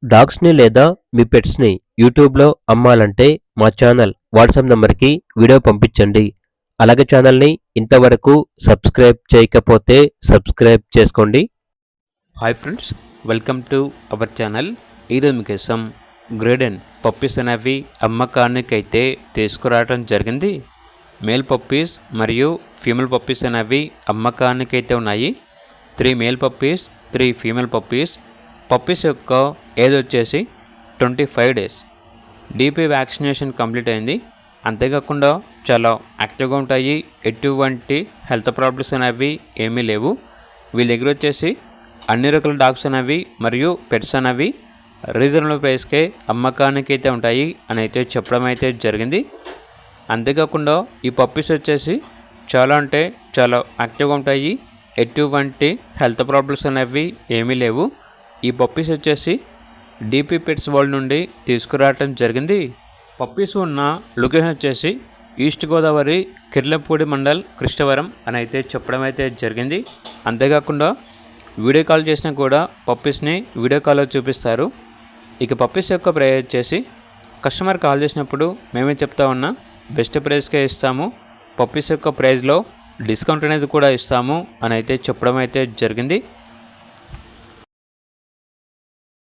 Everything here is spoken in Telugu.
డాగ్స్‌ని లేదా మీ పెట్స్‌ని యూట్యూబ్‌లో అమ్మాలంటే మా ఛానల్ వాట్సాప్ నంబర్‌కి వీడియో పంపించండి. అలాగే ఛానల్‌ని ఇంతవరకు సబ్స్క్రైబ్ చేయకపోతే సబ్స్క్రైబ్ చేసుకోండి. Hi friends, welcome to our channel. ఈరోజు మీకోసం గ్రేడెన్ పప్పీస్ అనేవి అమ్మకానికైతే తీసుకురావడం జరిగింది. మేల్ పప్పీస్ మరియు ఫీమేల్ పప్పీస్ అనేవి అమ్మకానికైతే ఉన్నాయి. 3 male puppies, 3 female puppies. Puppies యొక్క ఏజ్ వచ్చేసి 25 డేస్. డీపీ వ్యాక్సినేషన్ కంప్లీట్ అయింది. అంతేకాకుండా చాలా యాక్టివ్గా ఉంటాయి. ఎటువంటి హెల్త్ ప్రాబ్లమ్స్ అనేవి ఏమీ లేవు. వీళ్ళ దగ్గర వచ్చేసి అన్ని రకాల డాగ్స్ అనేవి మరియు పెట్స్ అనేవి రీజనబుల్ ప్రైస్కే అమ్మకానికి అయితే ఉంటాయి అని అయితే చెప్పడం అయితే జరిగింది. అంతేకాకుండా ఈ పప్పీస్ వచ్చేసి చాలా అంటే చాలా యాక్టివ్గా ఉంటాయి. ఎటువంటి హెల్త్ ప్రాబ్లమ్స్ అనేవి ఏమీ లేవు. ఈ పప్పీస్ వచ్చేసి డీపీ పెట్స్ వరల్డ్ నుండి తీసుకురావడం జరిగింది. పప్పీస్ ఉన్న లొకేషన్ వచ్చేసి ఈస్ట్ గోదావరి, కిర్లంపూడి మండల్, కృష్ణవరం అని అయితే చెప్పడం అయితే జరిగింది. అంతేకాకుండా వీడియో కాల్ చేసినా కూడా పప్పీస్ని వీడియో కాల్లో చూపిస్తారు. ఇక పప్పీస్ యొక్క ప్రైస్ వచ్చేసి కస్టమర్ కాల్ చేసినప్పుడు మేమే చెప్తా ఉన్నా బెస్ట్ ప్రైస్కే ఇస్తాము, పప్పీస్ యొక్క ప్రైస్లో డిస్కౌంట్ అనేది కూడా ఇస్తాము అని అయితే చెప్పడం అయితే జరిగింది.